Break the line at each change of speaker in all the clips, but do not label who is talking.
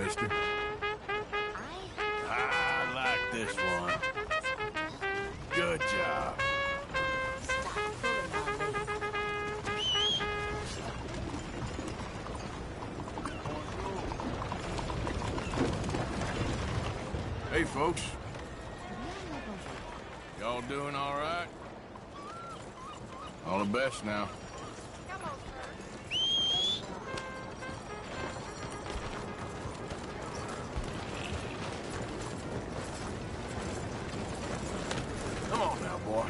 mister. I like this one. Good job. Hey, folks. Y'all doing all right? All the best now. Come on now, boy.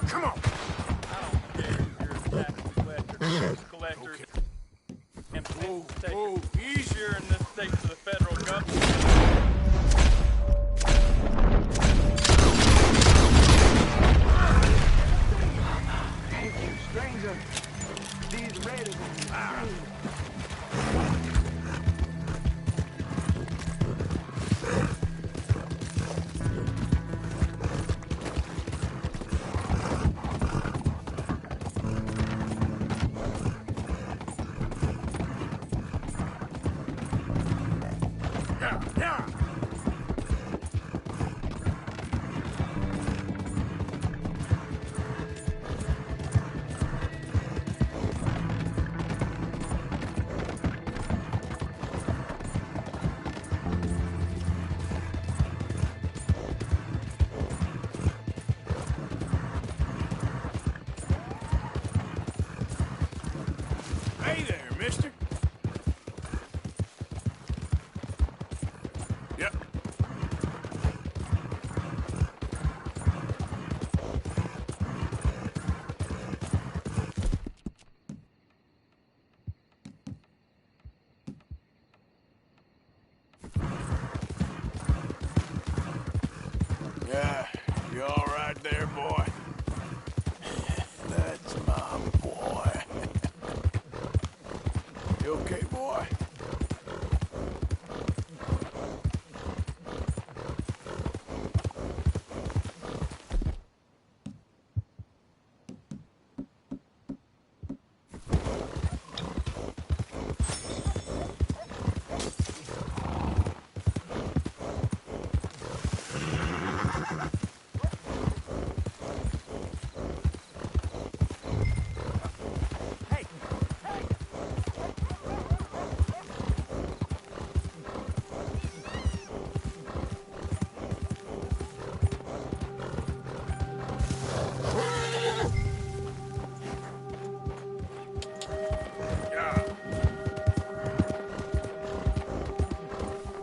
Come on.
I don't care if you're a tax collector, and
Whoa,
easier in this state to the federal government.
Thank you, stranger. These raiders are insane.
Yeah. Hey there, mister. Yep. Yeah, you all right there, boy? That's my boy. You okay, boy?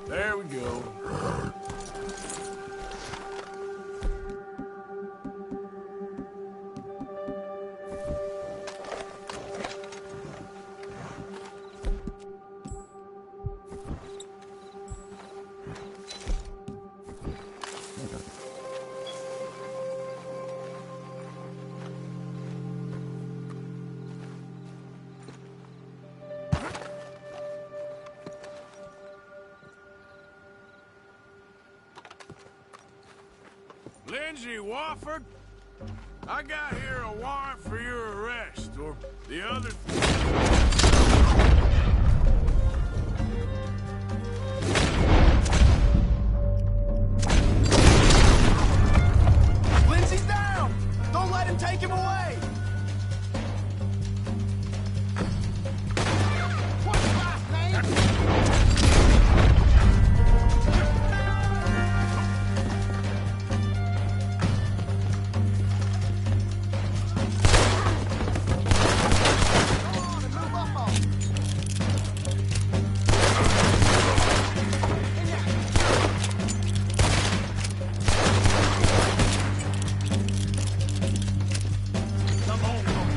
There we go. Lindsay Wofford? I got here a warrant for your arrest, or the other...
Lindsay's down! Don't let him take him away! What's your last name? Go on and move up on him. In there. Come on, don't be.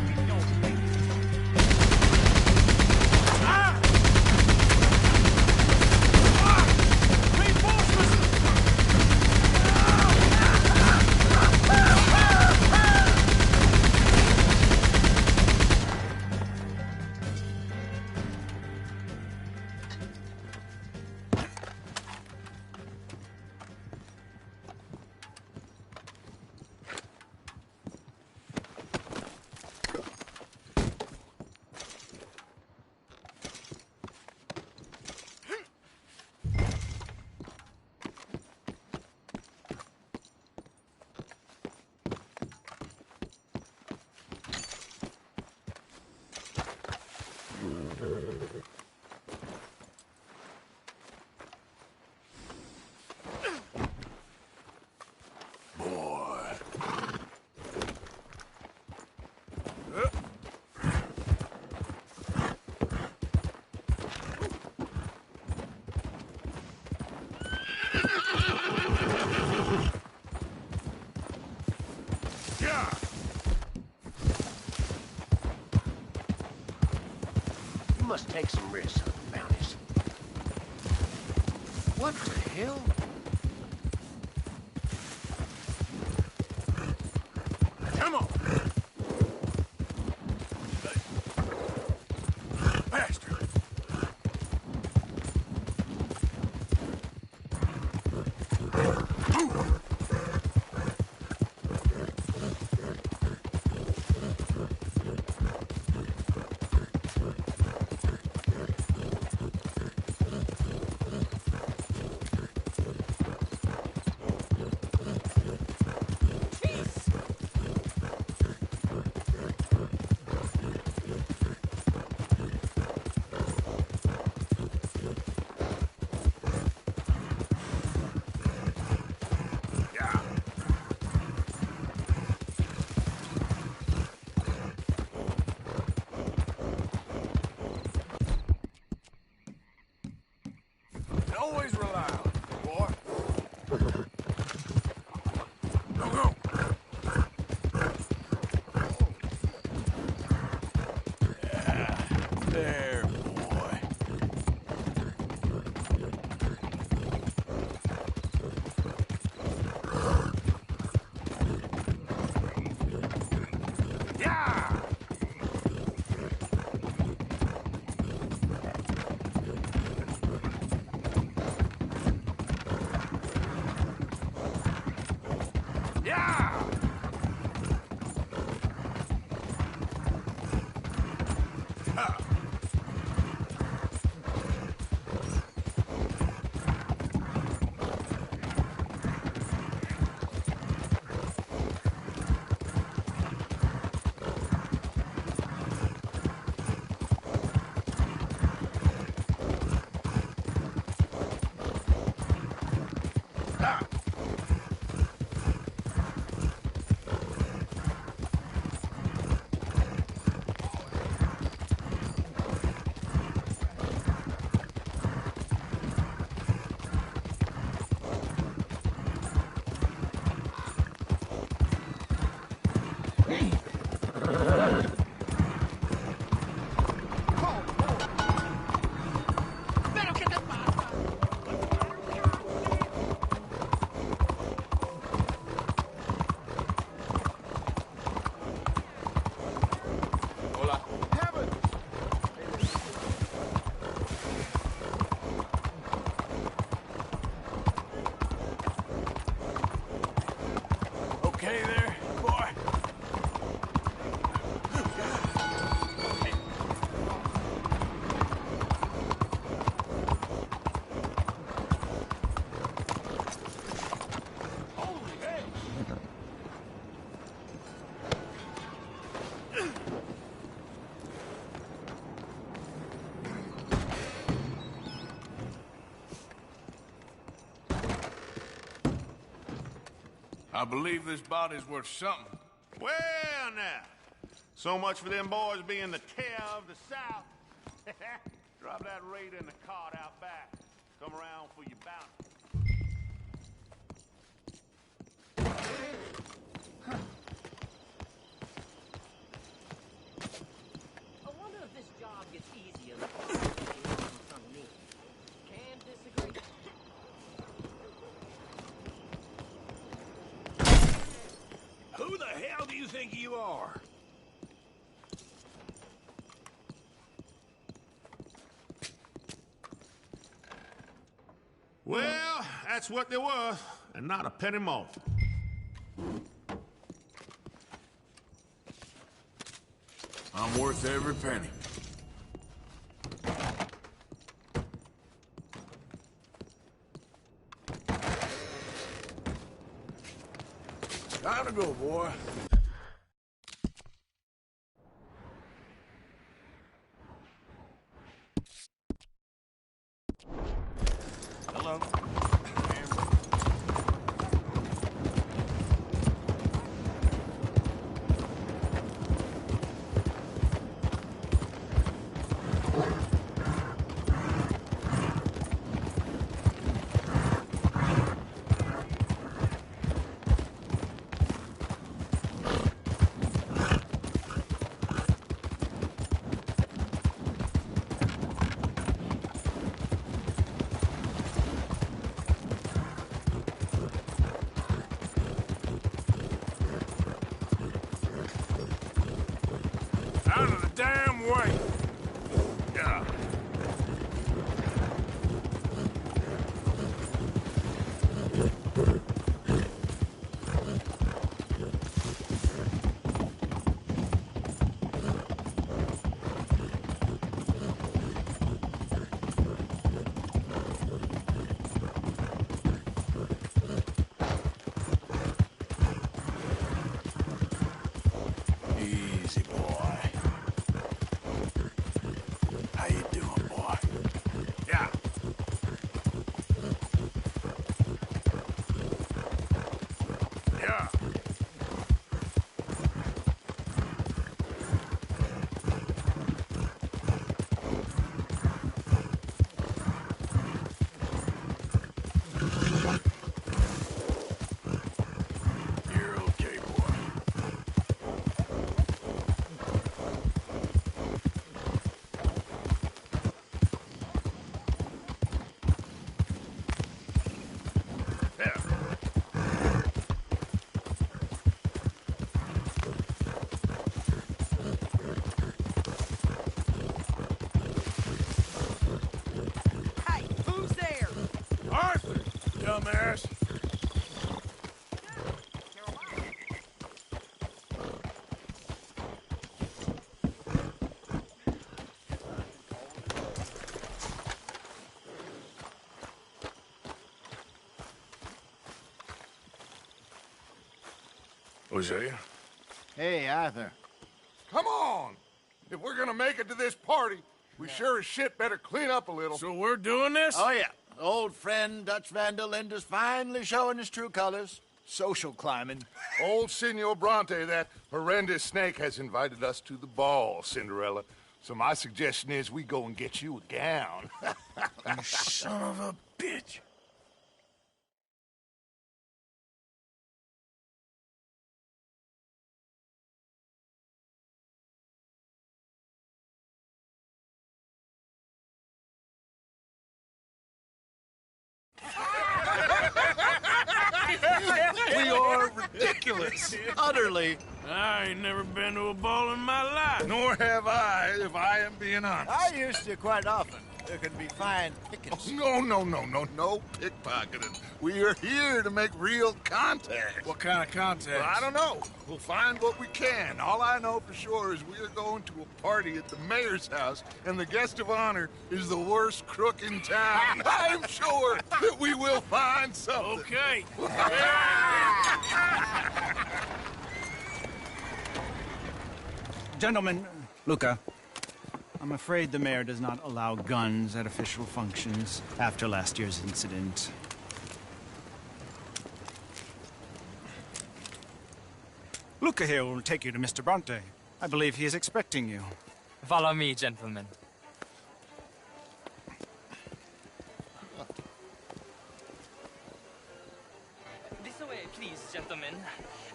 You must take some risks on the bounties. What the hell?
Come on! Faster! Always rely on it, boy. Go, go. Yeah, there, boy. Yeah! Yeah! I believe this body's worth something.
Well, now. So much for them boys being the tear of the South. Drop that raider in the cart out back. Come around for your bounty.
I wonder if this job gets easier from me. Can't disagree.
Who the hell do you think you are?
Well, that's what they were, and not a penny more.
I'm worth every penny. Time to go, boy.
Hello.
Out of the damn way! Yeah. Easy, boy. How you doing, boy? Yeah. Yeah. You're okay, boy. Yeah.
Hey, who's there?
Arthur, dumbass. Hosea?
Hey, Arthur.
Come on! If we're gonna make it to this party, we sure as shit better clean up a little.
So we're doing this?
Oh, yeah. Old friend Dutch Van der Linde's finally showing his true colors. Social climbing.
Old Senor Bronte, that horrendous snake, has invited us to the ball, Cinderella. So my suggestion is we go and get you a gown.
You son of a bitch.
We are ridiculous.
Utterly.
I ain't never been to a ball in my life.
Nor have I, if I am being honest.
I used to quite often. There can be fine pickings.
No pickpocketing. We are here to make real contact.
What kind of contact?
Well, I don't know. We'll find what we can. All I know for sure is we are going to a party at the mayor's house, and the guest of honor is the worst crook in town. I'm sure that we will find something.
Okay.
Gentlemen, Luca, I'm afraid the mayor does not allow guns at official functions after last year's incident. Luca here will take you to Mr. Bronte. I believe he is expecting you.
Follow me, gentlemen. This way, please, gentlemen.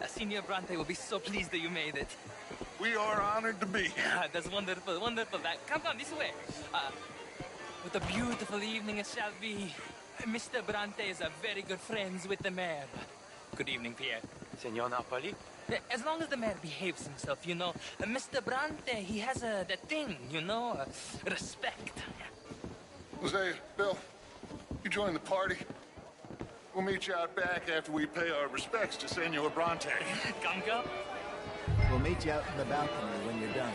Senior Bronte will be so pleased that you made it.
We are honored to be here.
That's wonderful, wonderful. Come on, this way. What a beautiful evening it shall be. Mr. Bronte is a very good friends with the mayor. Good evening, Pierre.
Senor Napoli?
As long as the mayor behaves himself, you know. Mr. Bronte, he has that thing, you know, respect.
Jose, Bill, you join the party. We'll meet you out back after we pay our respects to Senor Bronte.
Come.
We'll meet you out in the balcony when you're done.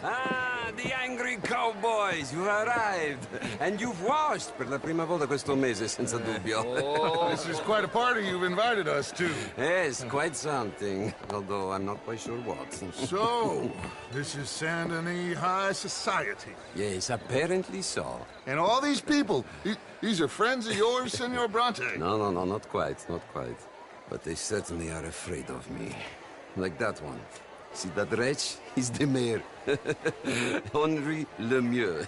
Ah, the angry cowboys, you arrived. And you've washed per la prima volta questo mese, senza dubbio.
Oh, this is quite a party you've invited us to.
Yes, quite something. Although I'm not quite sure what.
So, this is Saint Denis High Society.
Yes, apparently so.
And all these people, these are friends of yours, Senor Bronte?
No, not quite, not quite. But they certainly are afraid of me. Like that one. See that wretch? He's the mayor. Henri Lemieux.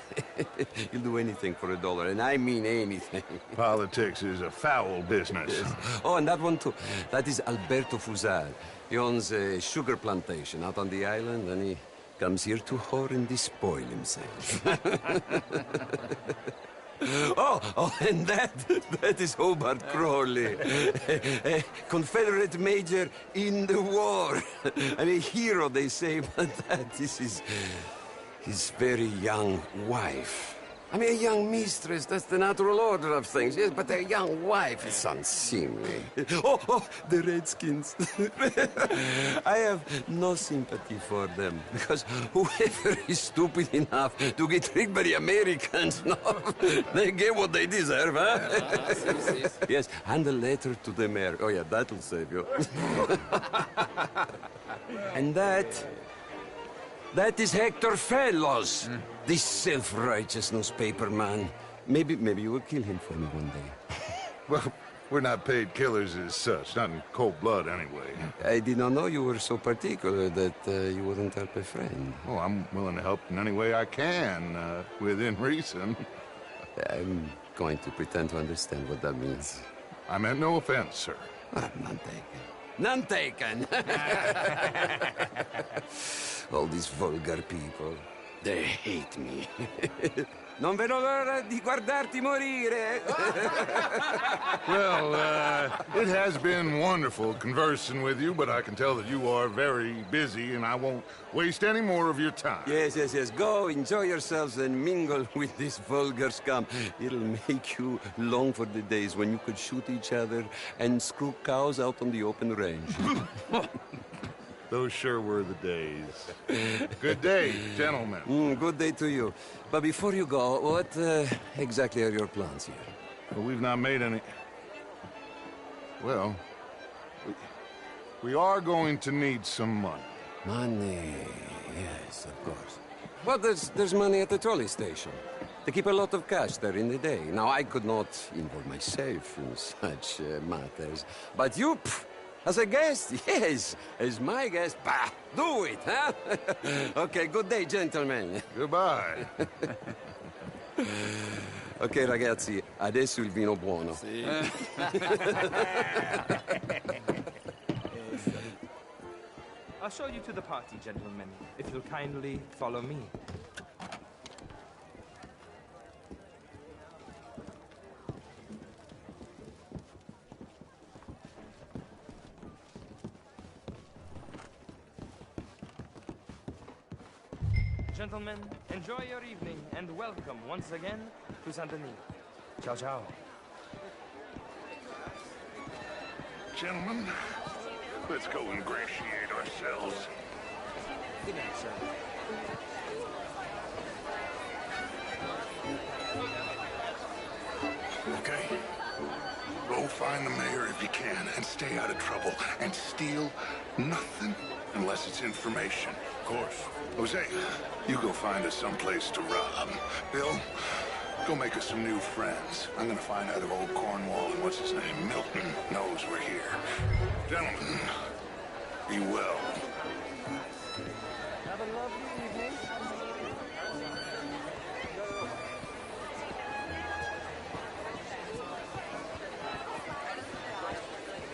He'll do anything for $1, and I mean anything.
Politics is a foul business.
Yes. Oh, and that one too. That is Alberto Fusar. He owns a sugar plantation out on the island, and he comes here to whore and despoil himself. Oh, and that is Hobart Crawley, a Confederate major in the war. I mean, a hero, they say, but that is his very young wife. I mean, a young mistress, that's the natural order of things, yes, but a young wife is unseemly. Oh, the Redskins. I have no sympathy for them, because whoever is stupid enough to get tricked by the Americans, no, they get what they deserve, huh? Yes, and a letter to the mayor. Oh, yeah, that'll save you. And that is Hector Fellows. This self-righteous newspaper man. Maybe you will kill him for me one day.
Well, we're not paid killers as such, not in cold blood anyway.
I did not know you were so particular that you wouldn't help a friend.
Oh, I'm willing to help in any way I can, within reason.
I'm going to pretend to understand what that means.
I meant no offense, sir.
None taken. None taken! All these vulgar people. They hate me. Non vedo l'ora di guardarti morire.
Well, it has been wonderful conversing with you, but I can tell that you are very busy, and I won't waste any more of your time.
Yes. Go, enjoy yourselves, and mingle with this vulgar scum. It'll make you long for the days when you could shoot each other and screw cows out on the open range.
Those sure were the days. Good day, gentlemen.
Good day to you. But before you go, what exactly are your plans here?
Well, we've not made any... Well, we are going to need some money.
Money, yes, of course. Well, there's money at the trolley station. They keep a lot of cash there in the day. Now, I could not involve myself in such matters. But you... As a guest? Yes. As my guest? Bah, do it, huh? Okay, good day, gentlemen.
Goodbye.
Ok, ragazzi, adesso il vino buono.
Sì. I'll show you to the party, gentlemen, if you'll kindly follow me. Gentlemen, enjoy your evening and welcome once again to Saint Denis. Ciao, ciao.
Gentlemen, Let's go ingratiate ourselves.
Good night, sir.
Okay? Go find the mayor if you can, and stay out of trouble. And steal nothing unless it's information.
Of course.
Jose, you go find us someplace to rob. Bill, go make us some new friends. I'm gonna find out if old Cornwall and what's his name, Milton, knows we're here. Gentlemen, be well.
Have a lovely evening.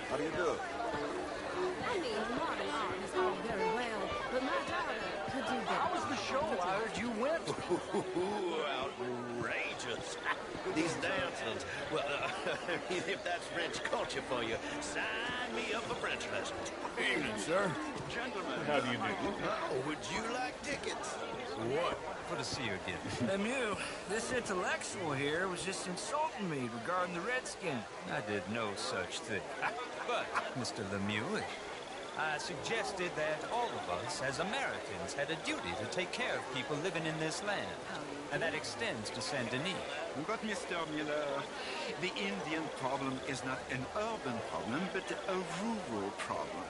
How do you do?
I mean, modern art is all very well, but my daughter could do better.
How was the show? I heard you went.
Outrageous. These dancers. Well, if that's French culture for you, sign me up for French lessons.
Evening, sir.
Gentlemen, how do you do? Would you like tickets?
What?
Good to see you again.
Lemieux, this intellectual here was just insulting me regarding the Redskin.
I did no such thing. But, Mr. Lemieux, I suggested that all of us, as Americans, had a duty to take care of people living in this land. And that extends to Saint Denis.
But Mr. Miller, the Indian problem is not an urban problem, but a rural problem.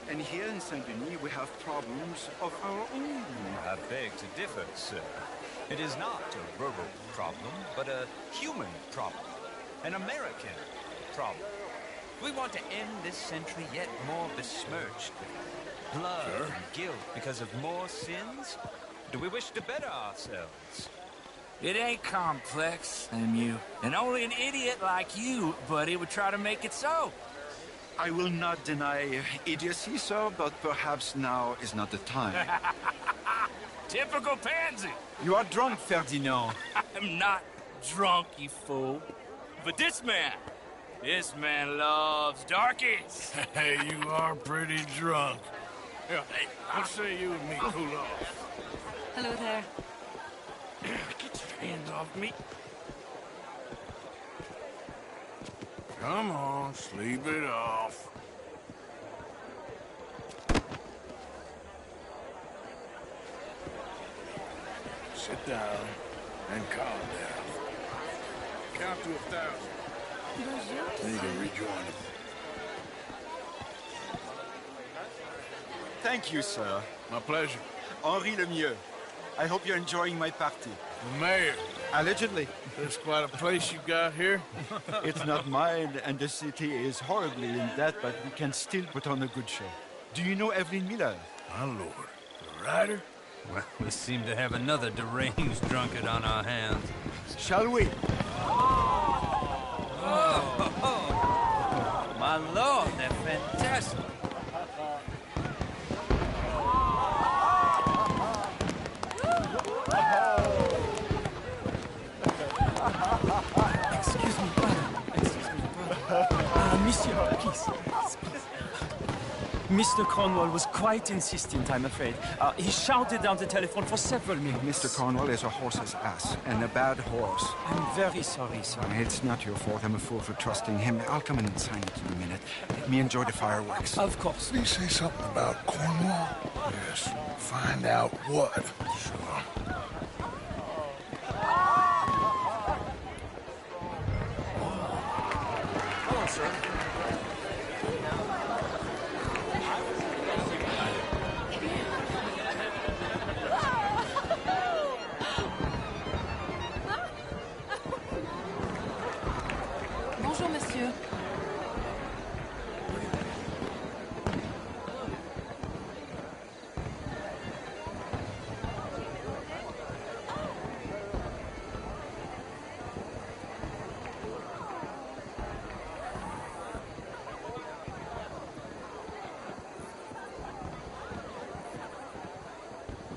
And here in Saint-Denis, we have problems of our own.
I beg to differ, sir. It is not a rural problem, but a human problem. An American problem. We want to end this century yet more besmirched with blood and guilt because of more sins? Do we wish to better ourselves?
It ain't complex, Lemieux. And only an idiot like you, buddy, would try to make it so.
I will not deny idiocy, sir, but perhaps now is not the time.
Typical pansy.
You are drunk, Ferdinand.
I'm not drunk, you fool. But this man loves darkies.
Hey, you are pretty drunk. Yeah, hey, what say you and me cool off?
Hello there.
Get your hands off me.
Come on, sleep it off. Sit down and calm down. Count to 1,000. Then you can rejoin them.
Thank you, sir.
My pleasure.
Henri Lemieux. I hope you're enjoying my party.
The mayor.
Allegedly.
That's quite a place you got here.
It's not mine, and the city is horribly in debt, but we can still put on a good show. Do you know Evelyn Miller?
My lord. The writer?
Well, we seem to have another deranged drunkard on our hands.
Shall we?
My lord, they're fantastic.
Excuse me, brother. Monsieur, please. Mr. Cornwall was quite insistent, I'm afraid. He shouted down the telephone for several minutes.
Mr. Cornwall is a horse's ass, and a bad horse.
I'm very sorry, sir.
It's not your fault. I'm a fool for trusting him. I'll come in and sign it in a minute. Let me enjoy the fireworks.
Of course.
Did he say something about Cornwall?
Yes. Find out what.
Sure.
Hello, sir.
Bonjour, monsieur.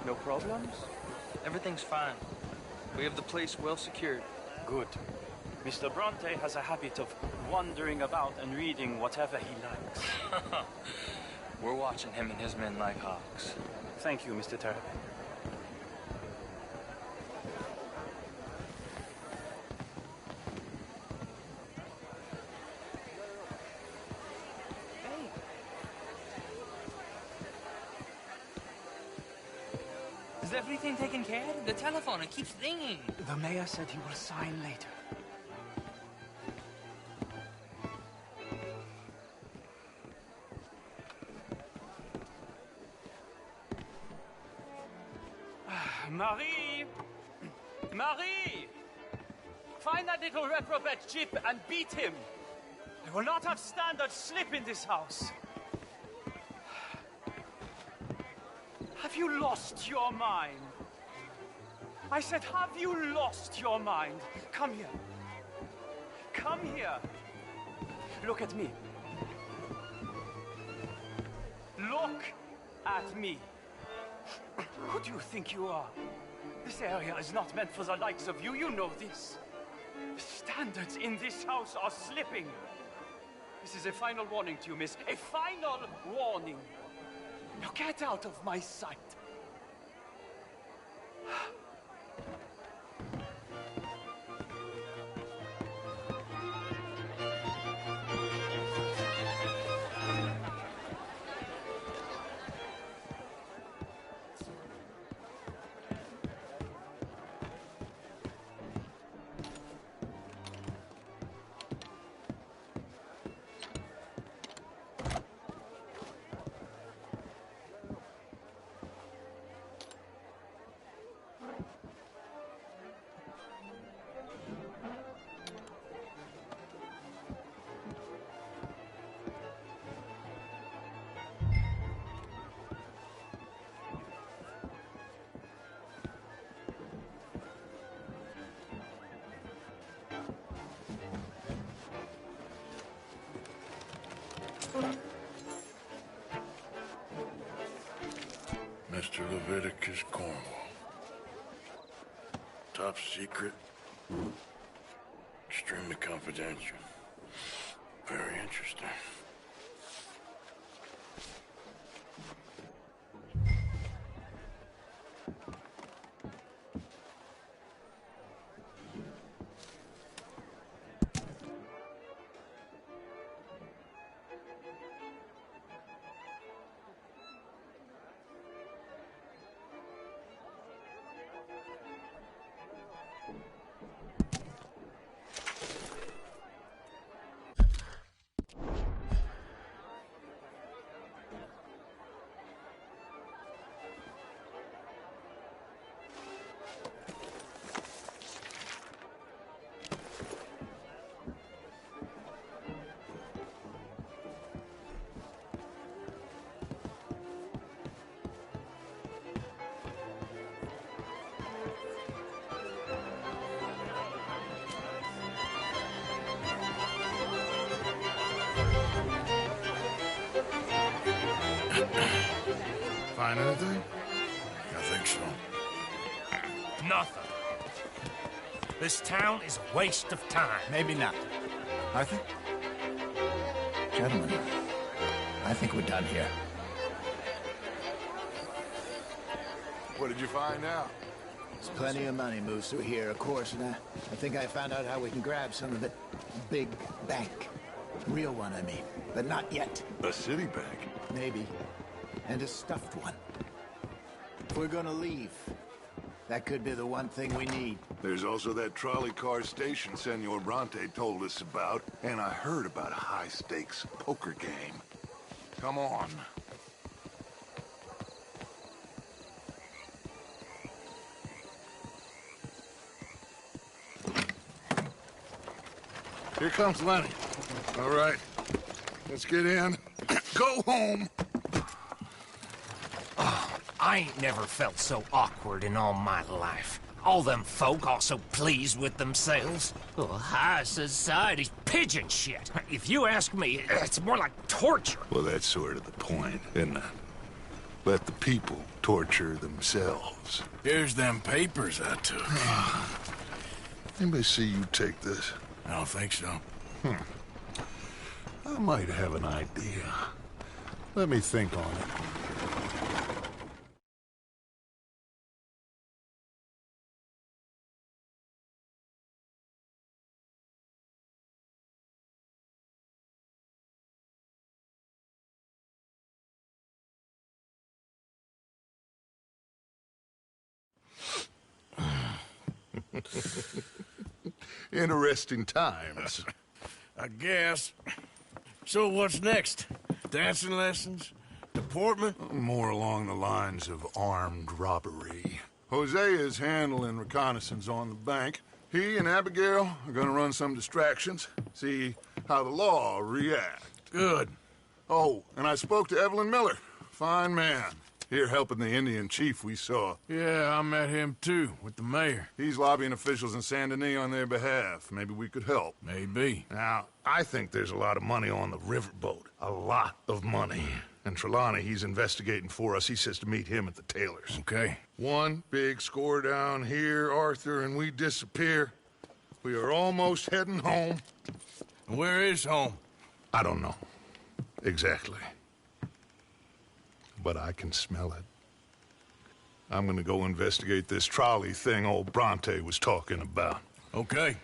No problems? Everything's fine. We have the place well secured.
Good. Mr. Bronte has a habit of wandering about and reading whatever he likes.
We're watching him and his men like hawks.
Thank you, Mr. Terrapin.
Is everything taken care of? The telephone, it keeps ringing.
The mayor said he will sign later.
Marie! Marie! Find that little reprobate Chip and beat him. I will not have standard slip in this house. Have you lost your mind? I said, have you lost your mind? Come here. Come here. Look at me. Look at me. Who do you think you are? This area is not meant for the likes of you. You know this. The standards in this house are slipping. This is a final warning to you, miss. A final warning. Now get out of my sight.
Mr. Leviticus Cornwall. Top secret. Extremely confidential. Very interesting. Find anything? I think so.
Nothing. This town is a waste of time.
Maybe not. Arthur? Gentlemen, I think we're done here.
What did you find out?
There's plenty of money moves through here, of course, and I think I found out how we can grab some of it. A big bank. Real one, I mean. But not yet.
A city bank?
Maybe. And a stuffed one. If we're gonna leave, that could be the one thing we need.
There's also that trolley car station Senor Bronte told us about, and I heard about a high-stakes poker game. Come on. Here comes Lenny. All right, let's get in. Go home.
I ain't never felt so awkward in all my life. All them folk all so pleased with themselves. Oh, high society's pigeon shit. If you ask me, it's more like torture.
Well, that's sort of the point, isn't it? Let the people torture themselves.
Here's them papers I took.
Anybody see you take this?
I don't think so.
I might have an idea. Let me think on it. Interesting times.
I guess. So what's next? Dancing lessons? Deportment?
More along the lines of armed robbery. Hosea is handling reconnaissance on the bank. He and Abigail are gonna run some distractions, see how the law reacts.
Good.
Oh, and I spoke to Evelyn Miller. Fine man. Here helping the Indian chief we saw.
Yeah, I met him too, with the mayor.
He's lobbying officials in Saint Denis on their behalf. Maybe we could help.
Maybe.
Now, I think there's a lot of money on the riverboat. A lot of money. And Trelawney, he's investigating for us. He says to meet him at the Taylor's.
Okay.
One big score down here, Arthur, and we disappear. We are almost heading home.
Where is home?
I don't know. Exactly. But I can smell it. I'm gonna go investigate this trolley thing old Bronte was talking about.
Okay.